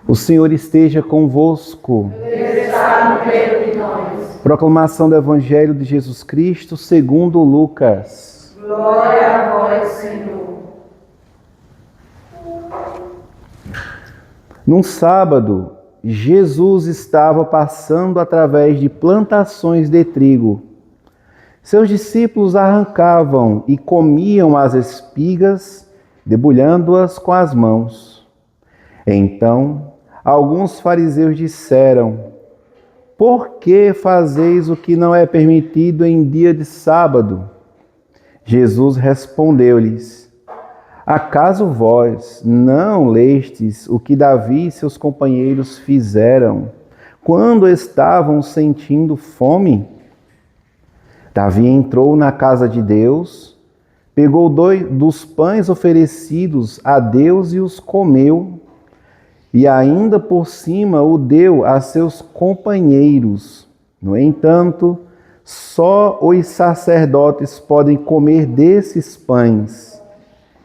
O Senhor esteja convosco. Ele está no meio de nós. Proclamação do Evangelho de Jesus Cristo segundo Lucas. Glória a vós, Senhor. Num sábado, Jesus estava passando através de plantações de trigo. Seus discípulos arrancavam e comiam as espigas, debulhando-as com as mãos. Então, alguns fariseus disseram: "Por que fazeis o que não é permitido em dia de sábado?" Jesus respondeu-lhes: "Acaso vós não lestes o que Davi e seus companheiros fizeram quando estavam sentindo fome? Davi entrou na casa de Deus, pegou 2 dos pães oferecidos a Deus e os comeu, e ainda por cima o deu a seus companheiros. No entanto, só os sacerdotes podem comer desses pães."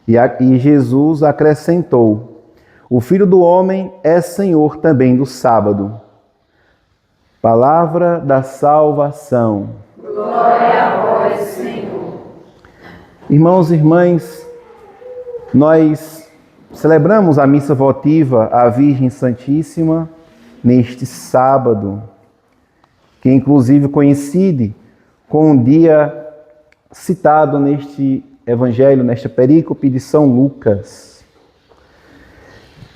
E Jesus acrescentou: "O Filho do Homem é Senhor também do sábado." Palavra da salvação. Glória a vós, Senhor. Irmãos e irmãs, nós celebramos a missa votiva à Virgem Santíssima neste sábado, que inclusive coincide com o dia citado neste Evangelho, nesta perícope de São Lucas.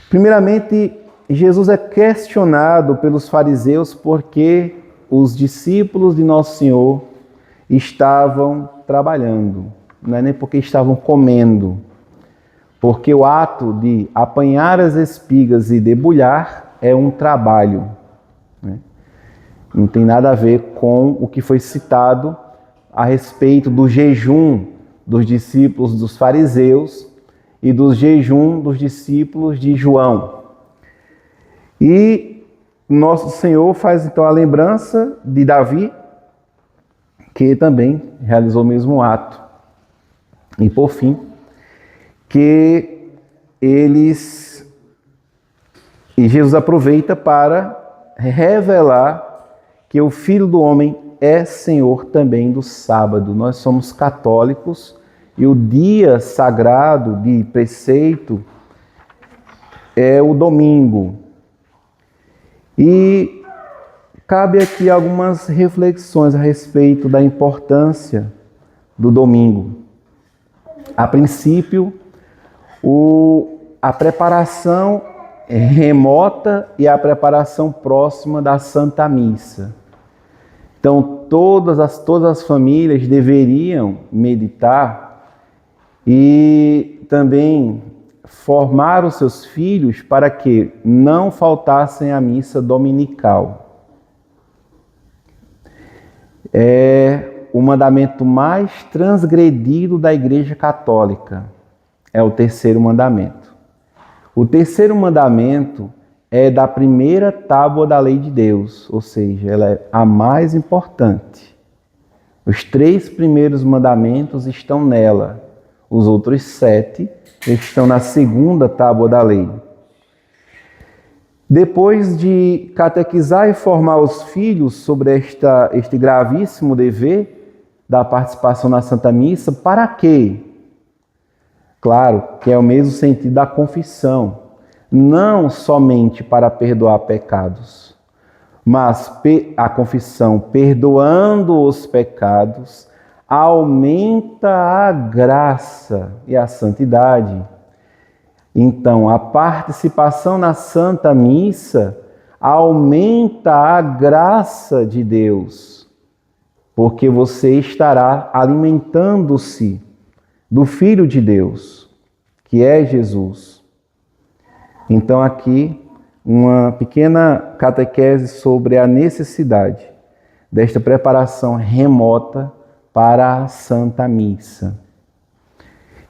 Primeiramente, Jesus é questionado pelos fariseus porque os discípulos de Nosso Senhor estavam trabalhando, não é nem porque estavam comendo, porque o ato de apanhar as espigas e debulhar é um trabalho, né? Não tem nada a ver com o que foi citado a respeito do jejum dos discípulos dos fariseus e do jejum dos discípulos de João. E Nosso Senhor faz então a lembrança de Davi, que também realizou o mesmo ato. E por fim, que Jesus aproveita para revelar que o Filho do Homem é Senhor também do sábado. Nós somos católicos e o dia sagrado de preceito é o domingo. E cabe aqui algumas reflexões a respeito da importância do domingo. A princípio, a preparação remota e a preparação próxima da Santa Missa. Então, todas as famílias deveriam meditar e também formar os seus filhos para que não faltassem à missa dominical. É o mandamento mais transgredido da Igreja Católica. É o terceiro mandamento. O terceiro mandamento é da primeira tábua da lei de Deus, ou seja, ela é a mais importante. Os 3 primeiros mandamentos estão nela, os outros 7 estão na segunda tábua da lei. Depois de catequizar e formar os filhos sobre este gravíssimo dever da participação na Santa Missa, para quê? Claro que é o mesmo sentido da confissão. Não somente para perdoar pecados, mas a confissão, perdoando os pecados, aumenta a graça e a santidade. Então, a participação na Santa Missa aumenta a graça de Deus, porque você estará alimentando-se do Filho de Deus, que é Jesus. Então, aqui, uma pequena catequese sobre a necessidade desta preparação remota para a Santa Missa,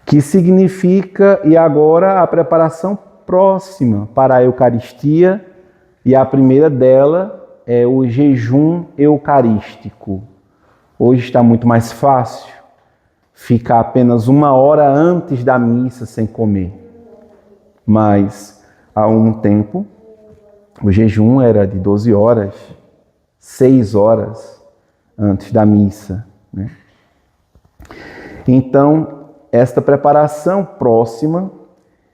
que significa, e agora, a preparação próxima para a Eucaristia, e a primeira dela é o jejum eucarístico. Hoje está muito mais fácil ficar apenas 1 hora antes da missa sem comer, mas há um tempo O jejum era de 12 horas, 6 horas antes da missa, né? Então, esta preparação próxima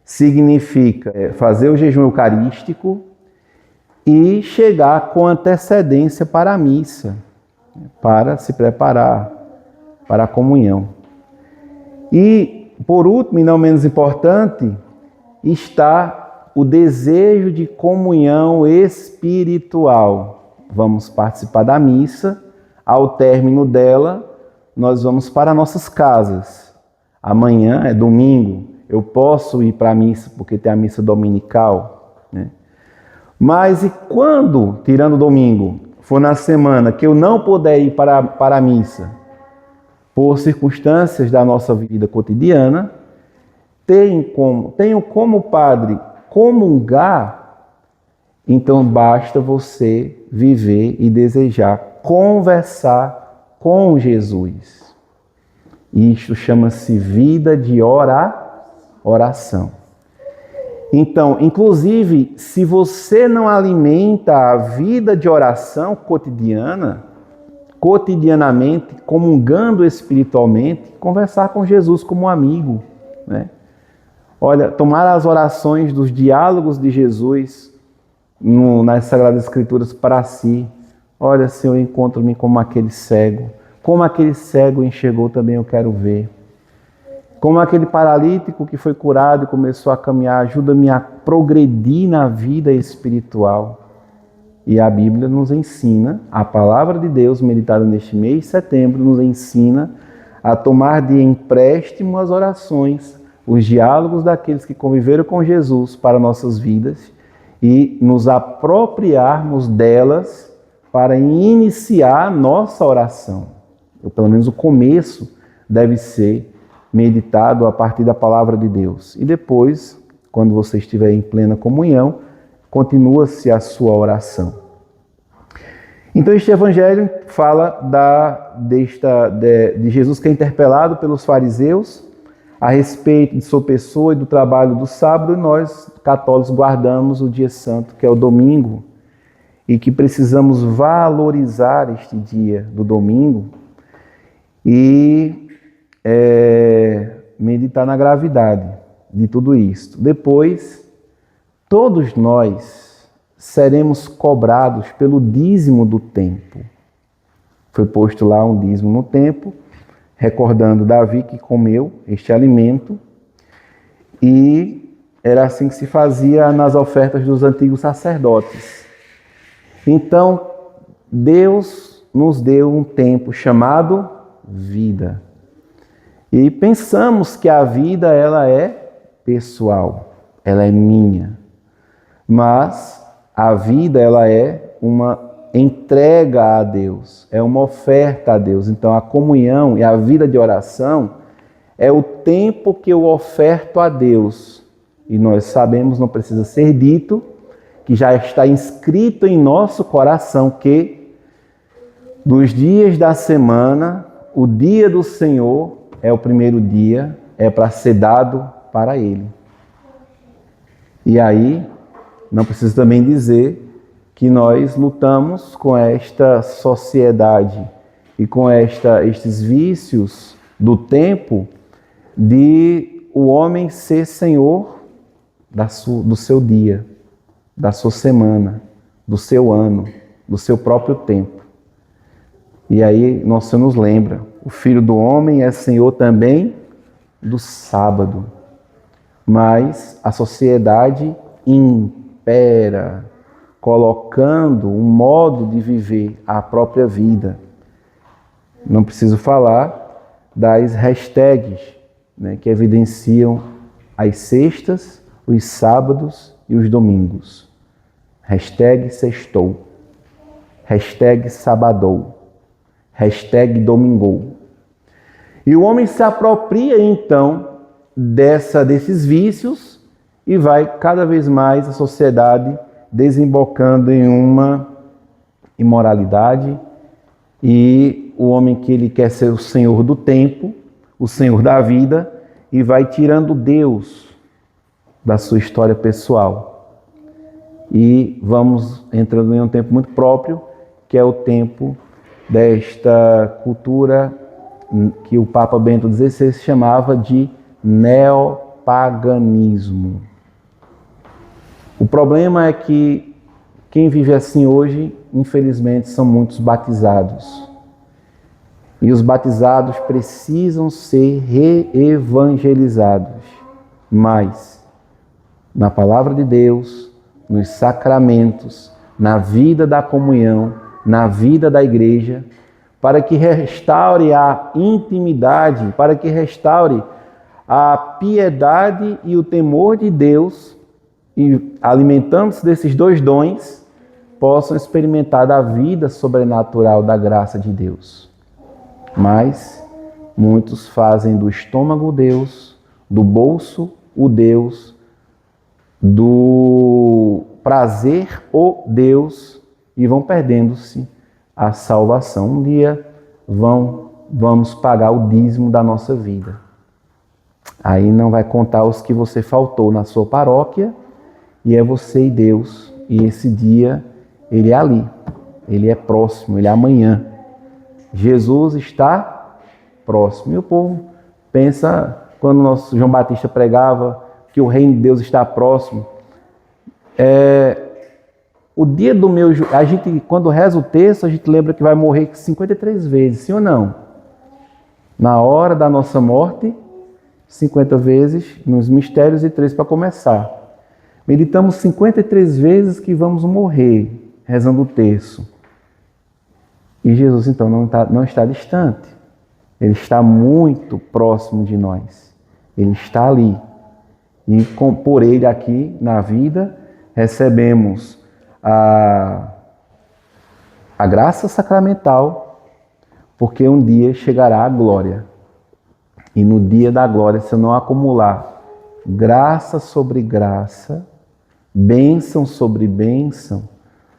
significa fazer o jejum eucarístico e chegar com antecedência para a missa, para se preparar para a comunhão. E, por último, e não menos importante, está o desejo de comunhão espiritual. Vamos participar da missa, ao término dela, nós vamos para nossas casas. Amanhã é domingo, eu posso ir para a missa porque tem a missa dominical, né? Mas e quando, tirando o domingo, for na semana que eu não puder ir para a missa, por circunstâncias da nossa vida cotidiana, tenho como padre comungar, então basta você viver e desejar conversar com Jesus. Isto chama-se vida de oração. Então, inclusive, se você não alimenta a vida de oração cotidianamente, comungando espiritualmente, conversar com Jesus como um amigo, né? Olha, tomar as orações dos diálogos de Jesus nas Sagradas Escrituras para si. Olha, Senhor, encontro-me como aquele cego. Como aquele cego enxergou, também eu quero ver. Como aquele paralítico que foi curado e começou a caminhar, ajuda-me a progredir na vida espiritual. E a Bíblia nos ensina, a palavra de Deus, meditada neste mês de setembro, nos ensina a tomar de empréstimo as orações, os diálogos daqueles que conviveram com Jesus para nossas vidas e nos apropriarmos delas para iniciar a nossa oração. Ou pelo menos o começo deve ser meditado a partir da palavra de Deus. E depois, quando você estiver em plena comunhão, continua-se a sua oração. Então este evangelho fala de Jesus que é interpelado pelos fariseus a respeito de sua pessoa e do trabalho do sábado, e nós, católicos, guardamos o dia santo, que é o domingo, e que precisamos valorizar este dia do domingo e meditar na gravidade de tudo isto. Depois, todos nós seremos cobrados pelo dízimo do tempo. Foi posto lá um dízimo no templo, recordando Davi que comeu este alimento, e era assim que se fazia nas ofertas dos antigos sacerdotes. Então, Deus nos deu um tempo chamado vida. E pensamos que a vida ela é pessoal, ela é minha. Mas a vida ela é uma entrega a Deus, é uma oferta a Deus. Então a comunhão e a vida de oração é o tempo que eu oferto a Deus. E nós sabemos, não precisa ser dito, que já está inscrito em nosso coração que dos dias da semana, o dia do Senhor é o primeiro dia, é para ser dado para Ele. E aí, não preciso também dizer que nós lutamos com esta sociedade e com estes vícios do tempo de o homem ser senhor do seu dia, da sua semana, do seu ano, do seu próprio tempo. E aí, nosso Senhor nos lembra, o Filho do Homem é Senhor também do sábado. Mas a sociedade impera, colocando um modo de viver a própria vida. Não preciso falar das hashtags, né, que evidenciam as sextas, os sábados e os domingos. Hashtag sextou, hashtag sabadou, hashtag domingou. E o homem se apropria então desses vícios e vai cada vez mais a sociedade desembocando em uma imoralidade, e o homem que ele quer ser o senhor do tempo, o senhor da vida, e vai tirando Deus da sua história pessoal. E vamos entrando em um tempo muito próprio, que é o tempo desta cultura que o Papa Bento XVI chamava de neopaganismo. O problema é que quem vive assim hoje, infelizmente, são muitos batizados. E os batizados precisam ser reevangelizados. Mas, na palavra de Deus, nos sacramentos, na vida da comunhão, na vida da igreja, para que restaure a intimidade, para que restaure a piedade e o temor de Deus, e alimentando-se desses dois dons, possam experimentar da vida sobrenatural da graça de Deus. Mas muitos fazem do estômago Deus, do bolso o Deus, do prazer o Deus, e vão perdendo-se a salvação. Um dia vamos pagar o dízimo da nossa vida. Aí não vai contar os que você faltou na sua paróquia, e é você e Deus. E esse dia, ele é ali, ele é próximo, ele é amanhã. Jesus está próximo. E o povo pensa, quando o nosso João Batista pregava, que o reino de Deus está próximo. O dia do meu... A gente, quando reza o texto, a gente lembra que vai morrer 53 vezes, sim ou não? Na hora da nossa morte, 50 vezes nos mistérios e 3 para começar. Meditamos 53 vezes que vamos morrer, rezando o terço. E Jesus, então, não está distante. Ele está muito próximo de nós. Ele está ali. E por ele aqui na vida, recebemos a graça sacramental, porque um dia chegará a glória. E no dia da glória, se eu não acumular graça sobre graça, bênção sobre bênção,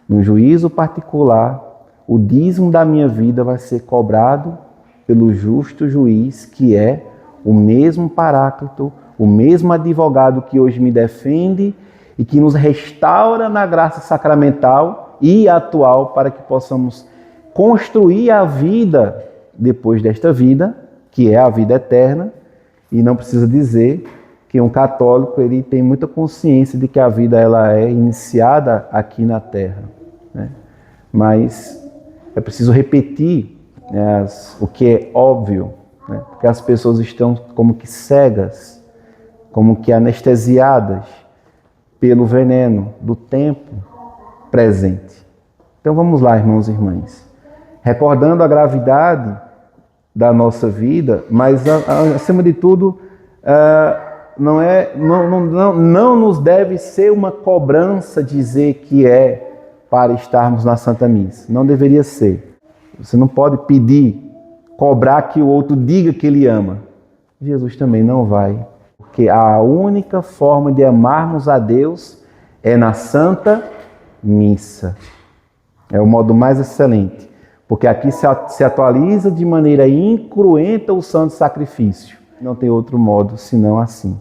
no juízo particular, o dízimo da minha vida vai ser cobrado pelo justo juiz, que é o mesmo Paráclito, o mesmo advogado que hoje me defende e que nos restaura na graça sacramental e atual, para que possamos construir a vida depois desta vida, que é a vida eterna. E não precisa dizer que um católico ele tem muita consciência de que a vida ela é iniciada aqui na Terra, né? Mas é preciso repetir, né, o que é óbvio, né? Porque as pessoas estão como que cegas, como que anestesiadas pelo veneno do tempo presente. Então vamos lá, irmãos e irmãs, recordando a gravidade da nossa vida, mas acima de tudo, não nos deve ser uma cobrança dizer que é para estarmos na Santa Missa. Não deveria ser. Você não pode pedir, cobrar que o outro diga que ele ama. Jesus também não vai. Porque a única forma de amarmos a Deus é na Santa Missa. É o modo mais excelente. Porque aqui se atualiza de maneira incruenta o santo sacrifício. Não tem outro modo senão assim.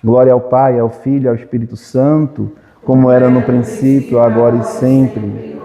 Glória ao Pai, ao Filho e ao Espírito Santo, como era no princípio, agora e sempre.